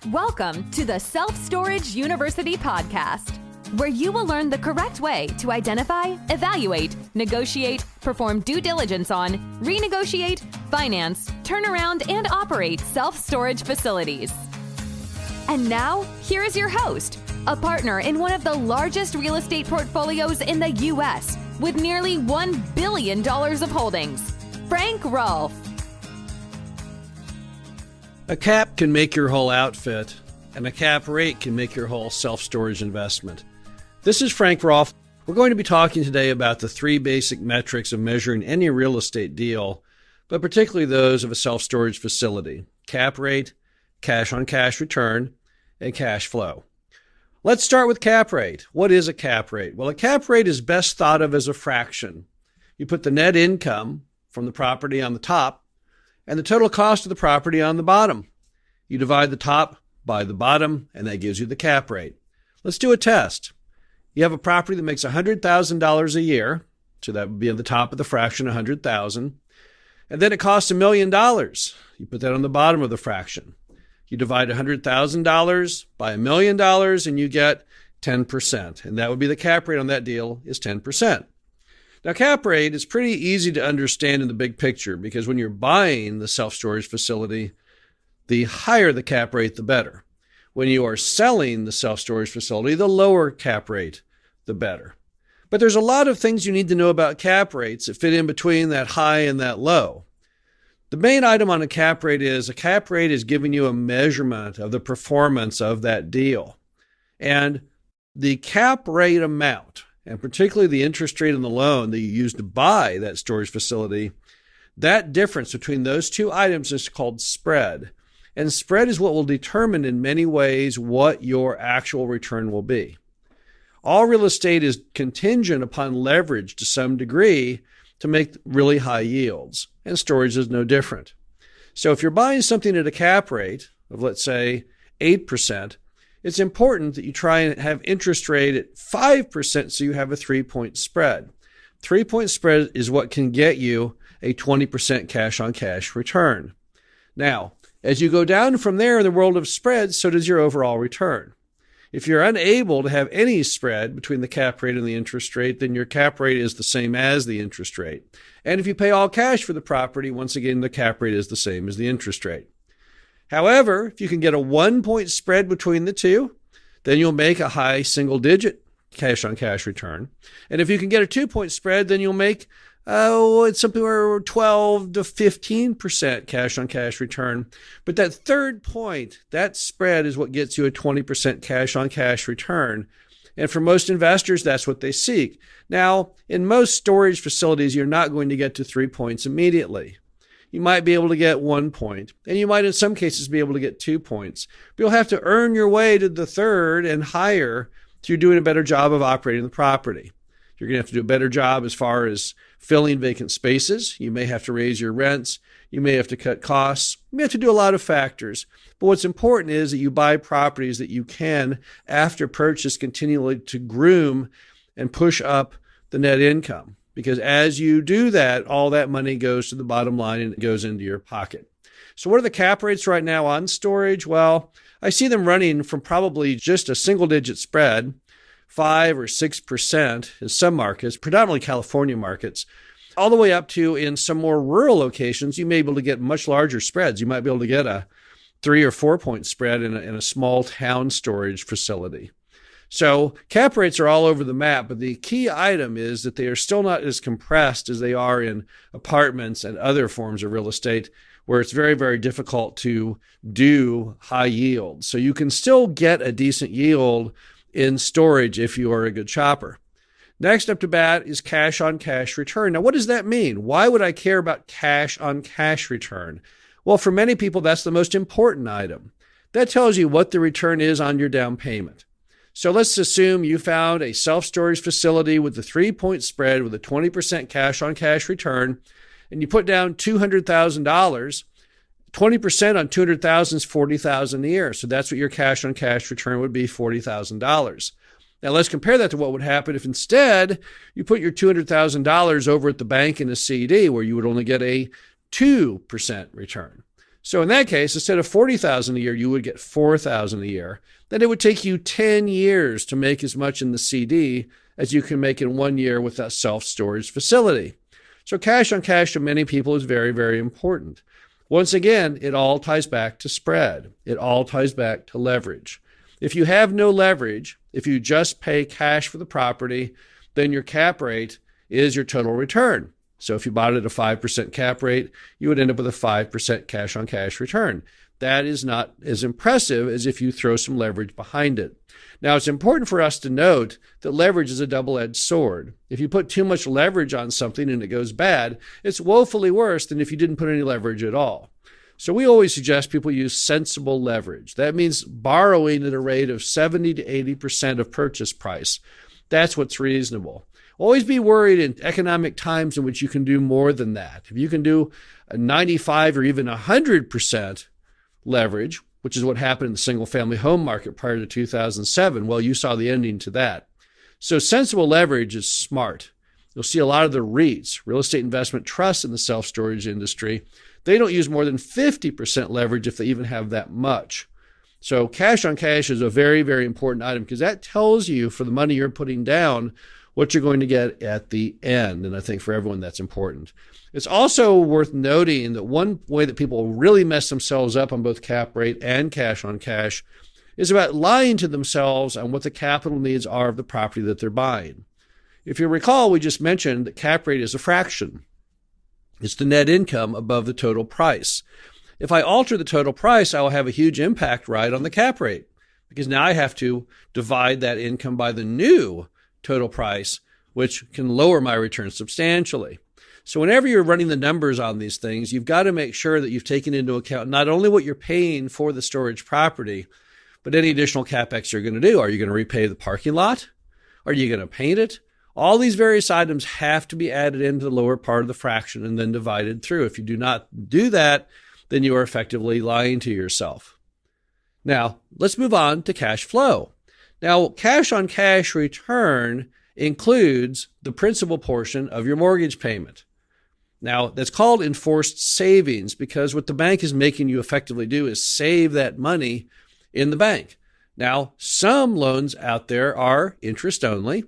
Welcome to the Self Storage University podcast, where you will learn the correct way to identify, evaluate, negotiate, perform due diligence on, renegotiate, finance, turn around, and operate self-storage facilities. And now, here is your host, a partner in one of the largest real estate portfolios in the U.S. with nearly $1 billion of holdings, Frank Rolfe. A cap can make your whole outfit, and a cap rate can make your whole self-storage investment. This is Frank Rolfe. We're going to be talking today about the three basic metrics of measuring any real estate deal, but particularly those of a self-storage facility: cap rate, cash-on-cash return, and cash flow. Let's start with cap rate. What is a cap rate? Well, a cap rate is best thought of as a fraction. You put the net income from the property on the top and the total cost of the property on the bottom. You divide the top by the bottom, and that gives you the cap rate. Let's do a test. You have a property that makes $100,000 a year, so that would be at the top of the fraction, $100,000, and then it costs $1 million. You put that on the bottom of the fraction. You divide $100,000 by $1 million, and you get 10%, and that would be the cap rate on that deal is 10%. Now, cap rate is pretty easy to understand in the big picture because when you're buying the self-storage facility, the higher the cap rate, the better. When you are selling the self-storage facility, the lower cap rate, the better. But there's a lot of things you need to know about cap rates that fit in between that high and that low. The main item on a cap rate is giving you a measurement of the performance of that deal. And the cap rate amount, and particularly the interest rate on the loan that you use to buy that storage facility, that difference between those two items is called spread. And spread is what will determine in many ways what your actual return will be. All real estate is contingent upon leverage to some degree to make really high yields, and storage is no different. So if you're buying something at a cap rate of, let's say, 8%, it's important that you try and have interest rate at 5% so you have a 3-point spread. 3-point spread is what can get you a 20% cash-on-cash return. Now, as you go down from there in the world of spreads, so does your overall return. If you're unable to have any spread between the cap rate and the interest rate, then your cap rate is the same as the interest rate. And if you pay all cash for the property, once again, the cap rate is the same as the interest rate. However, if you can get a 1-point spread between the two, then you'll make a high single-digit cash-on-cash return. And if you can get a 2-point spread, then you'll make it's somewhere 12 to 15% cash-on-cash return. But that third point, that spread is what gets you a 20% cash-on-cash return. And for most investors, that's what they seek. Now, in most storage facilities, you're not going to get to 3 points immediately. You might be able to get 1 point, and you might in some cases be able to get 2 points. But you'll have to earn your way to the third and higher through doing a better job of operating the property. You're going to have to do a better job as far as filling vacant spaces. You may have to raise your rents. You may have to cut costs. You may have to do a lot of factors. But what's important is that you buy properties that you can, after purchase, continually to groom and push up the net income. Because as you do that, all that money goes to the bottom line and it goes into your pocket. So what are the cap rates right now on storage? Well, I see them running from probably just a single-digit spread, 5 or 6% in some markets, predominantly California markets, all the way up to, in some more rural locations, you may be able to get much larger spreads. You might be able to get a 3 or 4 point spread in a small town storage facility. So cap rates are all over the map, but the key item is that they are still not as compressed as they are in apartments and other forms of real estate where it's very, very difficult to do high yields. So you can still get a decent yield in storage if you are a good shopper. Next up to bat is cash-on-cash return. Now, what does that mean? Why would I care about cash-on-cash return? Well, for many people, that's the most important item. That tells you what the return is on your down payment. So let's assume you found a self-storage facility with a 3-point spread with a 20% cash-on-cash return, and you put down $200,000. 20% on $200,000 is $40,000 a year. So that's what your cash-on-cash return would be, $40,000. Now let's compare that to what would happen if instead you put your $200,000 over at the bank in a CD where you would only get a 2% return. So in that case, instead of $40,000 a year, you would get $4,000 a year. Then it would take you 10 years to make as much in the CD as you can make in 1 year with that self-storage facility. So cash on cash to many people is very, very important. Once again, it all ties back to spread. It all ties back to leverage. If you have no leverage, if you just pay cash for the property, then your cap rate is your total return. So if you bought it at a 5% cap rate, you would end up with a 5% cash on cash return. That is not as impressive as if you throw some leverage behind it. Now, it's important for us to note that leverage is a double-edged sword. If you put too much leverage on something and it goes bad, it's woefully worse than if you didn't put any leverage at all. So we always suggest people use sensible leverage. That means borrowing at a rate of 70 to 80% of purchase price. That's what's reasonable. Always be worried in economic times in which you can do more than that. If you can do a 95 or even 100% leverage, which is what happened in the single-family home market prior to 2007, well, you saw the ending to that. So sensible leverage is smart. You'll see a lot of the REITs, real estate investment trusts in the self-storage industry, they don't use more than 50% leverage if they even have that much. So cash on cash is a very, very important item because that tells you for the money you're putting down what you're going to get at the end. And I think for everyone that's important. It's also worth noting that one way that people really mess themselves up on both cap rate and cash on cash is about lying to themselves on what the capital needs are of the property that they're buying. If you recall, we just mentioned that cap rate is a fraction. It's the net income above the total price. If I alter the total price, I will have a huge impact right on the cap rate because now I have to divide that income by the new total price, which can lower my return substantially. So whenever you're running the numbers on these things, you've got to make sure that you've taken into account not only what you're paying for the storage property, but any additional CapEx you're going to do. Are you going to repave the parking lot? Are you going to paint it? All these various items have to be added into the lower part of the fraction and then divided through. If you do not do that, then you are effectively lying to yourself. Now, let's move on to cash flow. Now, cash on cash return includes the principal portion of your mortgage payment. Now, that's called enforced savings because what the bank is making you effectively do is save that money in the bank. Now, some loans out there are interest only.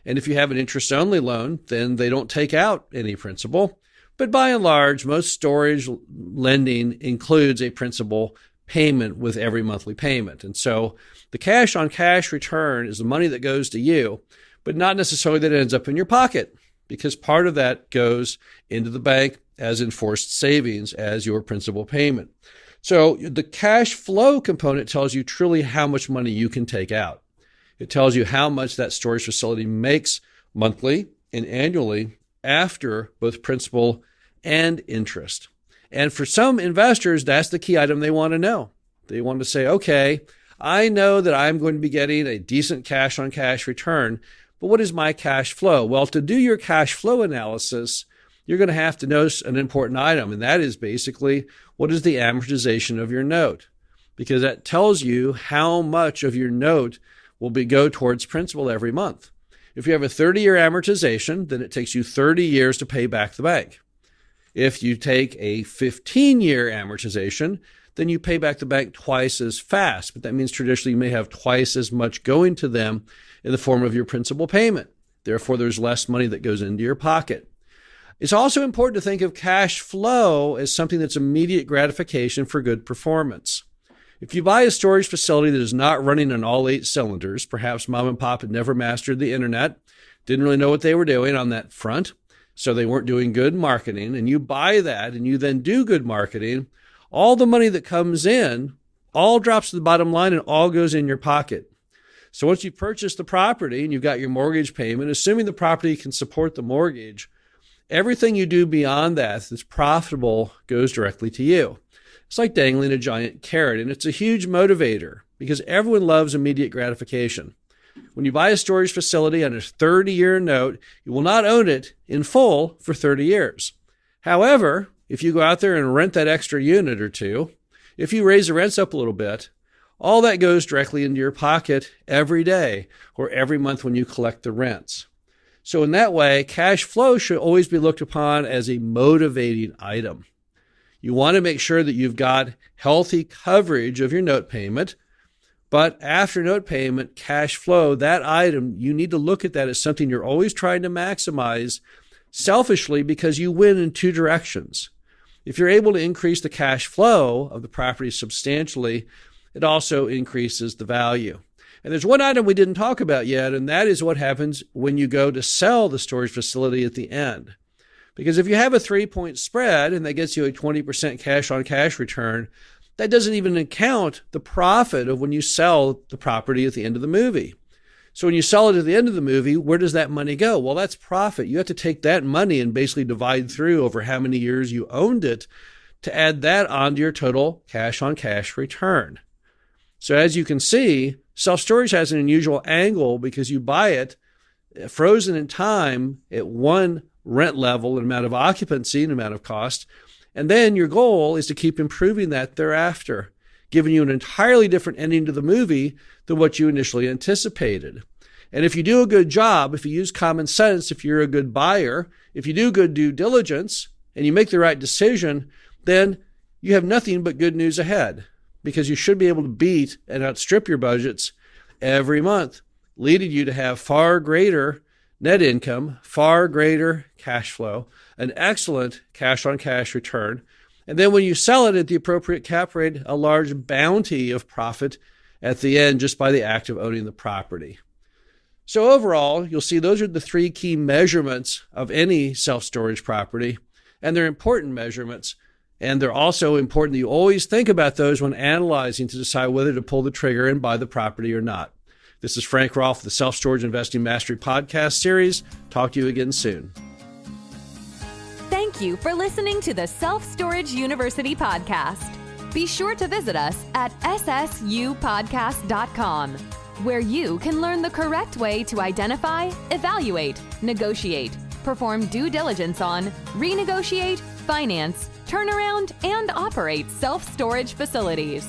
And if you have an interest-only loan, then they don't take out any principal. But by and large, most storage lending includes a principal payment with every monthly payment. And so the cash-on-cash return is the money that goes to you, but not necessarily that it ends up in your pocket, because part of that goes into the bank as enforced savings as your principal payment. So the cash flow component tells you truly how much money you can take out. It tells you how much that storage facility makes monthly and annually after both principal and interest. And for some investors, that's the key item they want to know. They want to say, okay, I know that I'm going to be getting a decent cash on cash return, but what is my cash flow? Well, to do your cash flow analysis, you're going to have to know an important item, and that is basically what is the amortization of your note? Because that tells you how much of your note will go towards principal every month. If you have a 30-year amortization, then it takes you 30 years to pay back the bank. If you take a 15-year amortization, then you pay back the bank twice as fast. But that means traditionally you may have twice as much going to them in the form of your principal payment. Therefore, there's less money that goes into your pocket. It's also important to think of cash flow as something that's immediate gratification for good performance. If you buy a storage facility that is not running on all 8 cylinders, perhaps mom and pop had never mastered the internet, didn't really know what they were doing on that front, so they weren't doing good marketing, and you buy that and you then do good marketing, all the money that comes in all drops to the bottom line and all goes in your pocket. So once you purchase the property and you've got your mortgage payment, assuming the property can support the mortgage, everything you do beyond that that's profitable goes directly to you. It's like dangling a giant carrot, and it's a huge motivator because everyone loves immediate gratification. When you buy a storage facility on a 30-year note, you will not own it in full for 30 years. However, if you go out there and rent that extra unit or two, if you raise the rents up a little bit, all that goes directly into your pocket every day or every month when you collect the rents. So in that way, cash flow should always be looked upon as a motivating item. You want to make sure that you've got healthy coverage of your note payment. But after note payment, cash flow, that item, you need to look at that as something you're always trying to maximize selfishly because you win in two directions. If you're able to increase the cash flow of the property substantially, it also increases the value. And there's one item we didn't talk about yet, and that is what happens when you go to sell the storage facility at the end. Because if you have a 3-point spread and that gets you a 20% cash-on-cash return, that doesn't even account the profit of when you sell the property at the end of the movie. So when you sell it at the end of the movie, where does that money go? Well, that's profit. You have to take that money and basically divide through over how many years you owned it to add that onto your total cash-on-cash return. So as you can see, self-storage has an unusual angle because you buy it frozen in time at one rent level, an amount of occupancy, an amount of cost, and then your goal is to keep improving that thereafter, giving you an entirely different ending to the movie than what you initially anticipated. And if you do a good job, if you use common sense, if you're a good buyer, if you do good due diligence, and you make the right decision, then you have nothing but good news ahead, because you should be able to beat and outstrip your budgets every month, leading you to have far greater net income, far greater cash flow, an excellent cash-on-cash return, and then when you sell it at the appropriate cap rate, a large bounty of profit at the end just by the act of owning the property. So overall, you'll see those are the three key measurements of any self-storage property, and they're important measurements. And they're also important that you always think about those when analyzing to decide whether to pull the trigger and buy the property or not. This is Frank Rolfe, the Self-Storage Investing Mastery podcast series. Talk to you again soon. Thank you for listening to the Self-Storage University podcast. Be sure to visit us at ssupodcast.com, where you can learn the correct way to identify, evaluate, negotiate, perform due diligence on, renegotiate, finance, turnaround, and operate self-storage facilities.